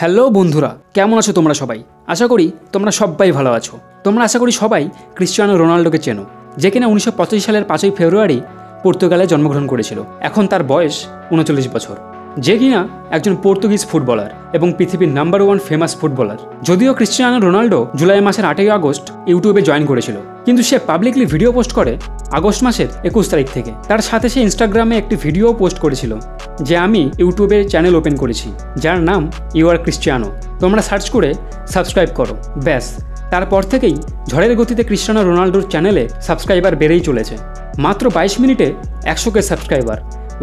Hello বন্ধুরা, কেমন আছো তোমরা সবাই? আশা করি তোমরা সবাই ভালো আছো। তোমরা আশা করি সবাই ক্রিশ্চিয়ানো রোনাল্ডোকে চেনো, যে কিনা 1985 সালের 5ই ফেব্রুয়ারি পর্তুগালে জন্মগ্রহণ করেছিল। এখন তার বয়স 39 বছর। যে কিনা একজন পর্তুগিজ ফুটবলার এবং পৃথিবীর নাম্বার 1 ফেমাস ফুটবলার। যদিও ক্রিশ্চিয়ানো রোনাল্ডো জুলাই মাসের 8ই আগস্ট ইউটিউবে জয়েন করেছিল, কিন্তু সে পাবলিকলি ভিডিও পোস্ট করে আগস্ট মাসের 21 তারিখ থেকে। তার সাথে সে ইনস্টাগ্রামে একটি ভিডিও পোস্ট করেছিল যে আমি ইউটিউবে চ্যানেল ওপেন করেছি, যার নাম ইউ আর ক্রিশ্চিয়ানো, তোমরা সার্চ করে সাবস্ক্রাইব করো। ব্যাস, তারপর থেকেই ঝড়ের গতিতে ক্রিশ্চিয়ানো রোনাল্ডোর চ্যানেলে সাবস্ক্রাইবার বেড়েই চলেছে। মাত্র 22 মিনিটে 100K সাবস্ক্রাইবার,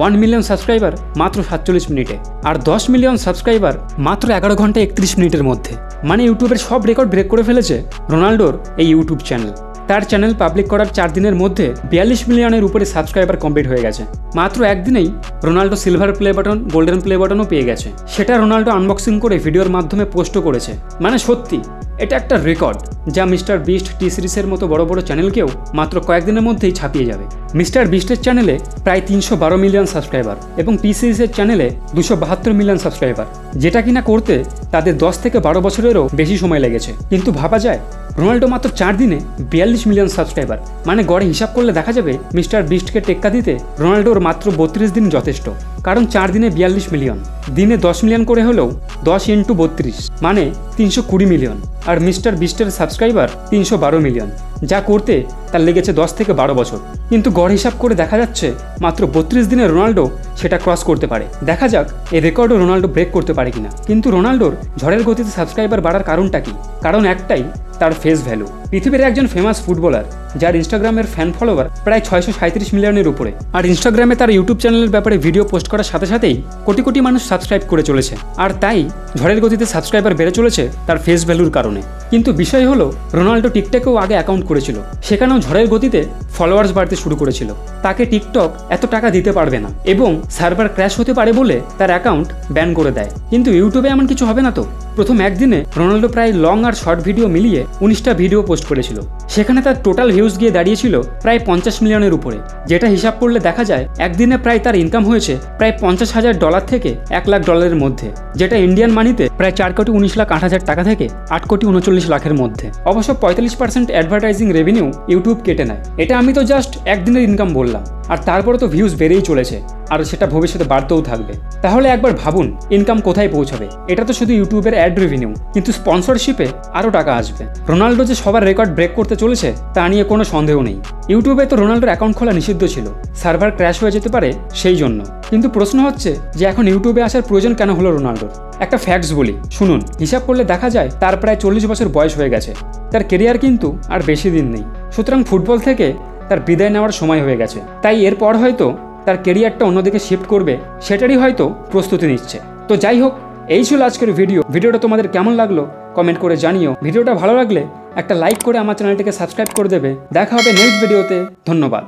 1 মিলিয়ন সাবস্ক্রাইবার মাত্র 47 মিনিটে, আর 10 মিলিয়ন সাবস্ক্রাইবার মাত্র 11 ঘন্টা 31 মিনিটের মধ্যে। মানে ইউটিউবের সব রেকর্ড ব্রেক করে ফেলেছে রোনাল্ডোর এই ইউটিউব চ্যানেল। তার চ্যানেল পাবলিক করার 4 দিনের মধ্যে 42 মিলিয়নের উপরে সাবস্ক্রাইবার কমপ্লিট হয়ে গেছে। মাত্র একদিনেই Ronaldo silver play button, golden play বাটনও পেয়ে গেছে। সেটা রোনাল্ডো আনবক্সিং করে ভিডিওর মাধ্যমে পোস্টও করেছে। মানে সত্যি এটা একটা রেকর্ড যা মিস্টার বিস্ট, টি সিরিজের মতো বড় বড় চ্যানেলকেও মাত্র কয়েকদিনের মধ্যেই ছাপিয়ে যাবে। মিস্টার বিস্টের চ্যানেলে প্রায় 312 মিলিয়ন সাবস্ক্রাইবার এবং টি সিরিজের চ্যানেলে 272 মিলিয়ন সাবস্ক্রাইবার, যেটা কিনা করতে তাদের 10 থেকে 12 বছরেরও বেশি সময় লেগেছে। কিন্তু ভাবা যায় রোনাল্ডো মাত্র 4 দিনে 42 মিলিয়ন সাবস্ক্রাইবার। মানে গড়ে হিসাব করলে দেখা যাবে মিস্টার বিস্টকে টেক্কা দিতে রোনাল্ডোর মাত্র 32 দিন যথেষ্ট। কারণ 4 দিনে 42 মিলিয়ন, দিনে 10 মিলিয়ন করে হলেও 10 × 32 মানে 320 মিলিয়ন। আর মিস্টার বিস্টের সাবস্ক্রাইবার 312 মিলিয়ন, যা করতে তার লেগেছে 10 থেকে 12 বছর। কিন্তু গড় হিসাব করে দেখা যাচ্ছে মাত্র 32 দিনে রোনাল্ডো সেটা ক্রস করতে পারে। দেখা যাক এই রেকর্ডও রোনাল্ডো ব্রেক করতে পারে কিনা। কিন্তু রোনাল্ডোর ঝড়ের গতিতে সাবস্ক্রাইবার বাড়ার কারণটা কি? কারণ একটাই, তার ফেস ভ্যালু। পৃথিবীর একজন ফেমাস ফুটবলার যার ইনস্টাগ্রামের ফ্যান ফলোয়ার প্রায় 637 মিলিয়নের উপরে, আর ইনস্টাগ্রামে তার ইউটিউব চ্যানেলের ব্যাপারে ভিডিও পোস্ট করার সাথে সাথেই কোটি কোটি মানুষ সাবস্ক্রাইব করে চলেছে। আর তাই ঝড়ের গতিতে সাবস্ক্রাইবার বেড়ে চলেছে তার ফেস ভ্যালুর কারণে। কিন্তু বিষয় হলো রোনাল্ডো টিকটকেও আগে অ্যাকাউন্ট করেছিল, সেখানেও ঝড়ের গতিতে ফলোয়ার্স বাড়তে শুরু করেছিল। তাকে টিকটক এত টাকা দিতে পারবে না এবং সার্ভার ক্র্যাশ হতে পারে বলে তার অ্যাকাউন্ট ব্যান করে দেয়। কিন্তু ইউটিউবে এমন কিছু হবে না তো। প্রথম একদিনে রোনাল্ডো প্রায় লং আর শর্ট ভিডিও মিলিয়ে 19টা ভিডিও পোস্ট করেছিল। সেখানে তার টোটাল ভিউজ গিয়ে দাঁড়িয়েছিল প্রায় 50 মিলিয়নের উপরে, যেটা হিসাব করলে দেখা যায় একদিনে প্রায় তার ইনকাম হয়েছে প্রায় $50,000 থেকে $1 লাখ মধ্যে, যেটা ইন্ডিয়ান মানিতে প্রায় 4,19,08,000 টাকা থেকে 8,39 লাখের মধ্যে। অবশ্য 45% অ্যাডভার্টাইজিং রেভিনিউ ইউটিউব কেটে নেয়। এটা আমি তো জাস্ট একদিনের ইনকাম বললাম, আর তারপরে তো ভিউজ বেড়েই চলেছে, আর সেটা ভবিষ্যতে বাড়তেও থাকবে। তাহলে একবার ভাবুন ইনকাম কোথায় পৌঁছাবে। এটা তো শুধু ইউটিউবের অ্যাড রেভিনিউ, কিন্তু স্পন্সরশিপে আরও টাকা আসবে। রোনাল্ডো যে সবার রেকর্ড ব্রেক করতে চলেছে তা নিয়ে কোনো সন্দেহ নেই। ইউটিউবে তো রোনাল্ডোর অ্যাকাউন্ট খোলা নিষিদ্ধ ছিল, সার্ভার ক্র্যাশ হয়ে যেতে পারে সেই জন্য। কিন্তু প্রশ্ন হচ্ছে যে এখন ইউটিউবে আসার প্রয়োজন কেন হলো রোনাল্ডোর? একটা ফ্যাক্টস বলি, শুনুন। হিসাব করলে দেখা যায় তার প্রায় 40 বছর বয়স হয়ে গেছে। তার কেরিয়ার কিন্তু আর বেশি দিন নেই, সুতরাং ফুটবল থেকে তার বিদায় নেওয়ার সময় হয়ে গেছে। তাই এরপর হয়তো তার কেরিয়ারটা অন্যদিকে শিফট করবে, সেটারই হয়তো প্রস্তুতি নিচ্ছে। তো যাই হোক, এই ছিল আজকের ভিডিওটা তোমাদের কেমন লাগলো কমেন্ট করে জানিও। ভিডিওটা ভালো লাগলে একটা লাইক করে আমার চ্যানেলটিকে সাবস্ক্রাইব করে দেবে। দেখা হবে নেক্সট ভিডিওতে। ধন্যবাদ।